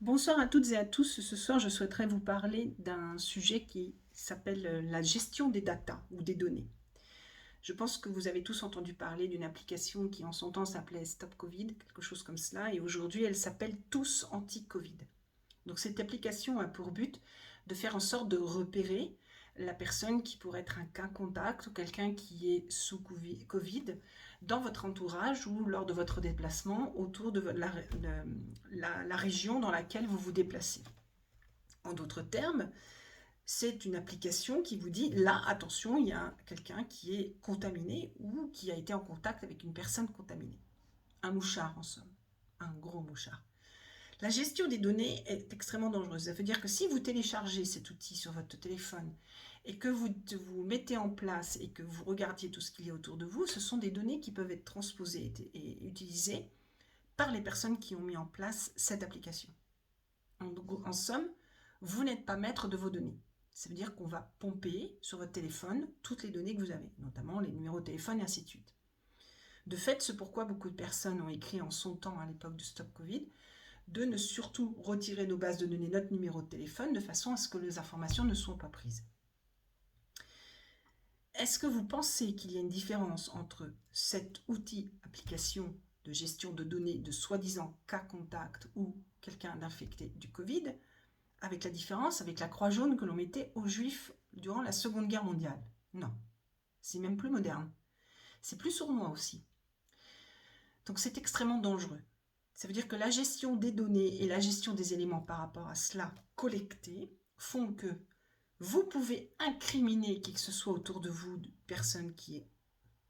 Bonsoir à toutes et à tous. Ce soir, je souhaiterais vous parler d'un sujet qui s'appelle la gestion des datas ou des données. Je pense que vous avez tous entendu parler d'une application qui en son temps s'appelait Stop Covid, quelque chose comme cela, et aujourd'hui elle s'appelle Tous Anti-Covid. Donc cette application a pour but de faire en sorte de repérer la personne qui pourrait être un cas contact ou quelqu'un qui est sous Covid dans votre entourage ou lors de votre déplacement autour de la région dans laquelle vous vous déplacez. En d'autres termes, c'est une application qui vous dit là, attention, il y a quelqu'un qui est contaminé ou qui a été en contact avec une personne contaminée. Un mouchard en somme, un gros mouchard. La gestion des données est extrêmement dangereuse. Ça veut dire que si vous téléchargez cet outil sur votre téléphone et que vous mettez en place et que vous regardiez tout ce qu'il y a autour de vous, ce sont des données qui peuvent être transposées et utilisées par les personnes qui ont mis en place cette application. Donc, en somme, vous n'êtes pas maître de vos données. Ça veut dire qu'on va pomper sur votre téléphone toutes les données que vous avez, notamment les numéros de téléphone et ainsi de suite. De fait, c'est pourquoi beaucoup de personnes ont écrit en son temps à l'époque du Stop Covid de ne surtout retirer nos bases de données, notre numéro de téléphone, de façon à ce que les informations ne soient pas prises. Est-ce que vous pensez qu'il y a une différence entre cet outil, application de gestion de données de soi-disant cas contact ou quelqu'un d'infecté du Covid, avec la différence avec la croix jaune que l'on mettait aux Juifs durant la Seconde Guerre mondiale? Non, c'est même plus moderne. C'est plus sournois aussi. Donc c'est extrêmement dangereux. Ça veut dire que la gestion des données et la gestion des éléments par rapport à cela collectés font que vous pouvez incriminer qui que ce soit autour de vous, de personne qui est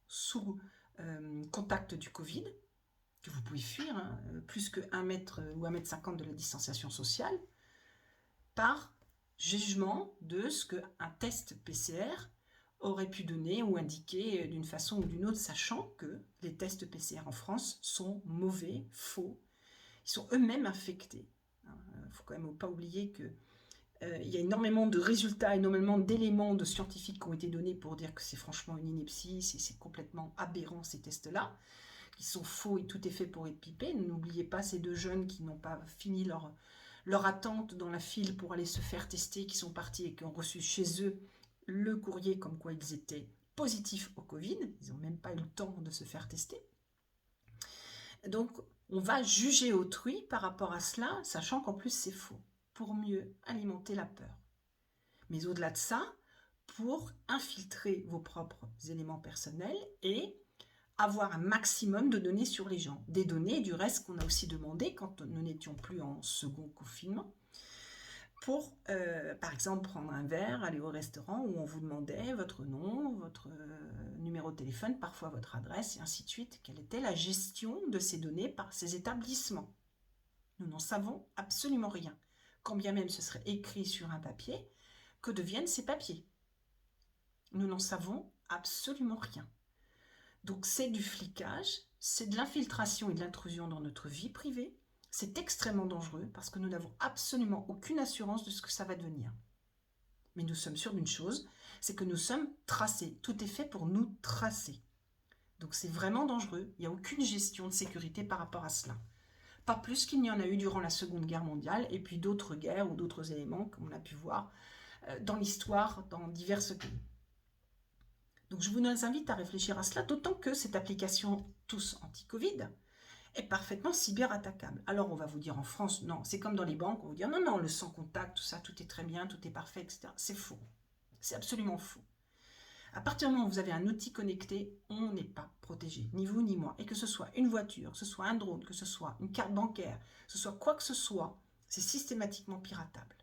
sous contact du Covid, que vous pouvez fuir, plus que 1 mètre ou 1,50 m de la distanciation sociale, par jugement de ce qu'un test PCR aurait pu donner ou indiquer d'une façon ou d'une autre, sachant que les tests PCR en France sont mauvais, faux, ils sont eux-mêmes infectés. Il ne faut quand même pas oublier que il y a énormément de résultats, énormément d'éléments de scientifiques qui ont été donnés pour dire que c'est franchement une ineptie, c'est complètement aberrant ces tests-là, qui sont faux et tout est fait pour être pipé. N'oubliez pas ces deux jeunes qui n'ont pas fini leur attente dans la file pour aller se faire tester, qui sont partis et qui ont reçu chez eux le courrier comme quoi ils étaient positifs au Covid. Ils n'ont même pas eu le temps de se faire tester. Donc, on va juger autrui par rapport à cela, sachant qu'en plus c'est faux, pour mieux alimenter la peur. Mais au-delà de ça, pour infiltrer vos propres éléments personnels et avoir un maximum de données sur les gens. Des données, du reste, qu'on a aussi demandé quand nous n'étions plus en second confinement, pour, par exemple, prendre un verre, aller au restaurant où on vous demandait votre nom, votre numéro de téléphone, parfois votre adresse, et ainsi de suite. Quelle était la gestion de ces données par ces établissements? Nous n'en savons absolument rien. Quand bien même ce serait écrit sur un papier, que deviennent ces papiers? Nous n'en savons absolument rien. Donc c'est du flicage, c'est de l'infiltration et de l'intrusion dans notre vie privée. C'est extrêmement dangereux parce que nous n'avons absolument aucune assurance de ce que ça va devenir. Mais nous sommes sûrs d'une chose, c'est que nous sommes tracés. Tout est fait pour nous tracer. Donc c'est vraiment dangereux. Il n'y a aucune gestion de sécurité par rapport à cela. Pas plus qu'il n'y en a eu durant la Seconde Guerre mondiale et puis d'autres guerres ou d'autres éléments comme on a pu voir dans l'histoire dans divers pays. Donc je vous invite à réfléchir à cela, d'autant que cette application Tous Anti-Covid est parfaitement cyberattaquable. Alors on va vous dire en France, non, c'est comme dans les banques, on va vous dire non, non, le sans contact, tout ça, tout est très bien, tout est parfait, etc. C'est faux. C'est absolument faux. À partir du moment où vous avez un outil connecté, on n'est pas protégé, ni vous ni moi. Et que ce soit une voiture, que ce soit un drone, que ce soit une carte bancaire, que ce soit quoi que ce soit, c'est systématiquement piratable.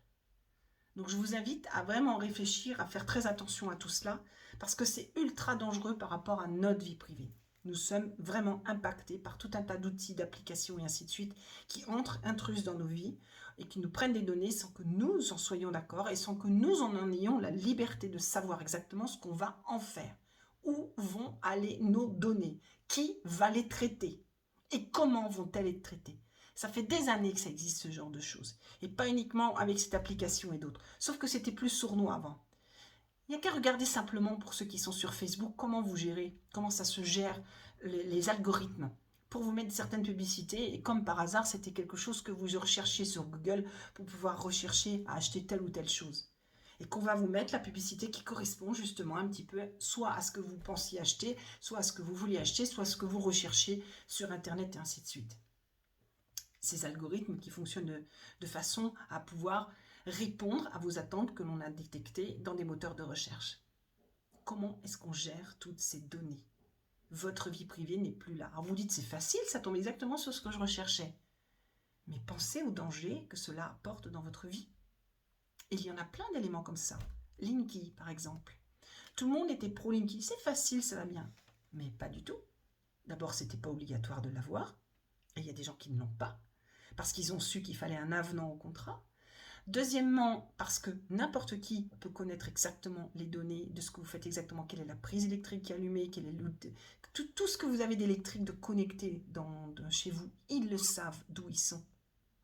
Donc je vous invite à vraiment réfléchir, à faire très attention à tout cela, parce que c'est ultra dangereux par rapport à notre vie privée. Nous sommes vraiment impactés par tout un tas d'outils, d'applications et ainsi de suite qui entrent, intrusent dans nos vies et qui nous prennent des données sans que nous en soyons d'accord et sans que nous en ayons la liberté de savoir exactement ce qu'on va en faire. Où vont aller nos données? Qui va les traiter? Et comment vont-elles être traitées? Ça fait des années que ça existe ce genre de choses. Et pas uniquement avec cette application et d'autres. Sauf que c'était plus sournois avant. Il n'y a qu'à regarder simplement pour ceux qui sont sur Facebook comment vous gérez, comment ça se gère les algorithmes. pour vous mettre certaines publicités, et comme par hasard, c'était quelque chose que vous recherchiez sur Google pour pouvoir rechercher à acheter telle ou telle chose. Et qu'on va vous mettre la publicité qui correspond justement un petit peu soit à ce que vous pensiez acheter, soit à ce que vous vouliez acheter, soit à ce que vous recherchez sur Internet et ainsi de suite. Ces algorithmes qui fonctionnent de façon à pouvoir répondre à vos attentes que l'on a détectées dans des moteurs de recherche. Comment est-ce qu'on gère toutes ces données? Votre vie privée n'est plus là. Alors vous dites, c'est facile, ça tombe exactement sur ce que je recherchais. Mais pensez au danger que cela apporte dans votre vie. Et il y en a plein d'éléments comme ça. Linky, par exemple. Tout le monde était pro Linky. C'est facile, ça va bien. Mais pas du tout. D'abord, c'était pas obligatoire de l'avoir. Et il y a des gens qui ne l'ont pas. Parce qu'ils ont su qu'il fallait un avenant au contrat. Deuxièmement, parce que n'importe qui peut connaître exactement les données de ce que vous faites exactement, quelle est la prise électrique qui est allumée, quel est tout ce que vous avez d'électrique de connecté chez vous, ils le savent d'où ils sont.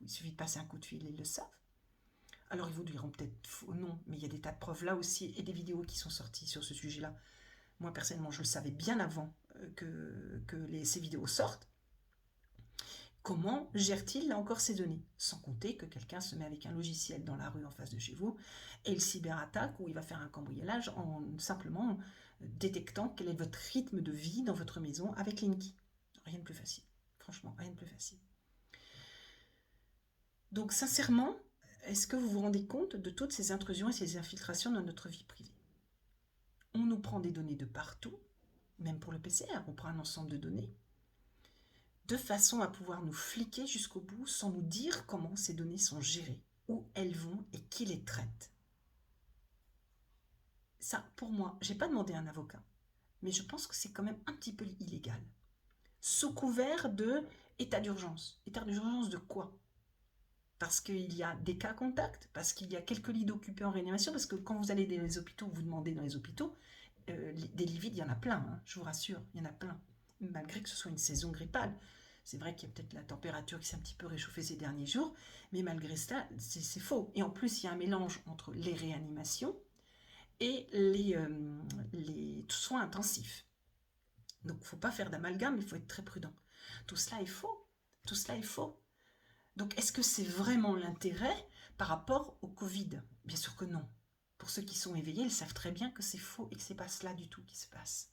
Il suffit de passer un coup de fil, ils le savent. Alors ils vous diront peut-être faux, non, mais il y a des tas de preuves là aussi et des vidéos qui sont sorties sur ce sujet-là. Moi personnellement, je le savais bien avant ces vidéos sortent. Comment gère-t-il là encore ces données? Sans compter que quelqu'un se met avec un logiciel dans la rue en face de chez vous et le cyberattaque où il va faire un cambriolage en simplement détectant quel est votre rythme de vie dans votre maison avec Linky. Rien de plus facile. Franchement, rien de plus facile. Donc sincèrement, est-ce que vous vous rendez compte de toutes ces intrusions et ces infiltrations dans notre vie privée? On nous prend des données de partout, même pour le PCR, on prend un ensemble de données, de façon à pouvoir nous fliquer jusqu'au bout sans nous dire comment ces données sont gérées, où elles vont et qui les traite. Ça, pour moi, j'ai pas demandé à un avocat, mais je pense que c'est quand même un petit peu illégal. Sous couvert de état d'urgence. État d'urgence de quoi? Parce qu'il y a des cas contacts, parce qu'il y a quelques lits d'occupés en réanimation, parce que quand vous allez dans les hôpitaux, vous demandez dans les hôpitaux, des lits vides, il y en a plein, hein, je vous rassure, il y en a plein, malgré que ce soit une saison grippale. C'est vrai qu'il y a peut-être la température qui s'est un petit peu réchauffée ces derniers jours, mais malgré cela, c'est faux. Et en plus, il y a un mélange entre les réanimations et les soins intensifs. Donc, il ne faut pas faire d'amalgame, il faut être très prudent. Tout cela est faux. Tout cela est faux. Donc, est-ce que c'est vraiment l'intérêt par rapport au Covid? Bien sûr que non. Pour ceux qui sont éveillés, ils savent très bien que c'est faux et que ce n'est pas cela du tout qui se passe.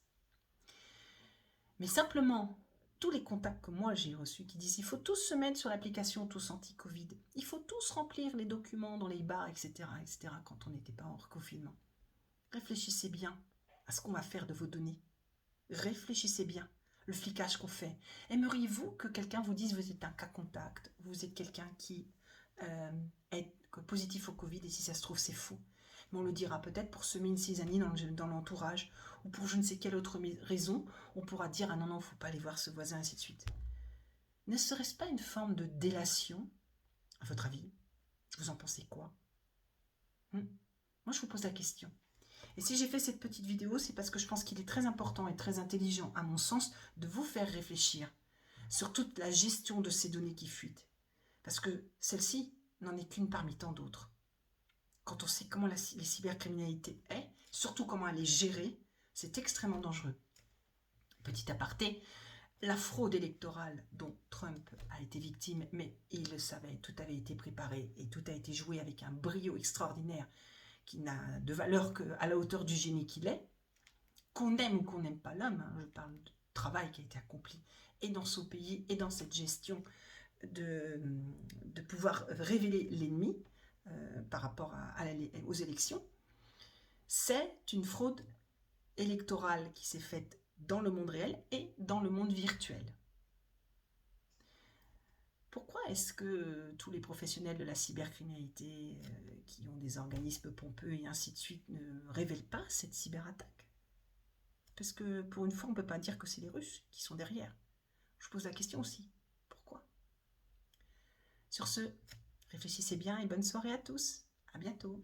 Mais simplement, tous les contacts que moi j'ai reçus qui disent il faut tous se mettre sur l'application tous anti-Covid, il faut tous remplir les documents dans les bars, etc., etc., quand on n'était pas en confinement. Réfléchissez bien à ce qu'on va faire de vos données. Réfléchissez bien le flicage qu'on fait. Aimeriez-vous que quelqu'un vous dise vous êtes un cas contact, vous êtes quelqu'un qui est positif au Covid et si ça se trouve c'est faux. Mais on le dira peut-être pour semer une cisanie dans l'entourage ou pour je ne sais quelle autre raison, on pourra dire ah non, il ne faut pas aller voir ce voisin, ainsi de suite. Ne serait-ce pas une forme de délation, à votre avis? Vous en pensez quoi? Moi, je vous pose la question. Et si j'ai fait cette petite vidéo, c'est parce que je pense qu'il est très important et très intelligent, à mon sens, de vous faire réfléchir sur toute la gestion de ces données qui fuitent. Parce que celle-ci n'en est qu'une parmi tant d'autres. Quand on sait comment les cybercriminalité est, surtout comment elle est gérée, c'est extrêmement dangereux. Petit aparté, la fraude électorale dont Trump a été victime, mais il le savait, tout avait été préparé et tout a été joué avec un brio extraordinaire qui n'a de valeur qu'à la hauteur du génie qu'il est, qu'on aime ou qu'on n'aime pas l'homme, hein, je parle du travail qui a été accompli, et dans son pays, et dans cette gestion de pouvoir révéler l'ennemi par rapport aux élections, c'est une fraude électorale qui s'est faite dans le monde réel et dans le monde virtuel. Pourquoi est-ce que tous les professionnels de la cybercriminalité qui ont des organismes pompeux et ainsi de suite ne révèlent pas cette cyberattaque? Parce que pour une fois, on ne peut pas dire que c'est les Russes qui sont derrière. Je pose la question aussi. Pourquoi? Sur ce, réfléchissez bien et bonne soirée à tous. À bientôt.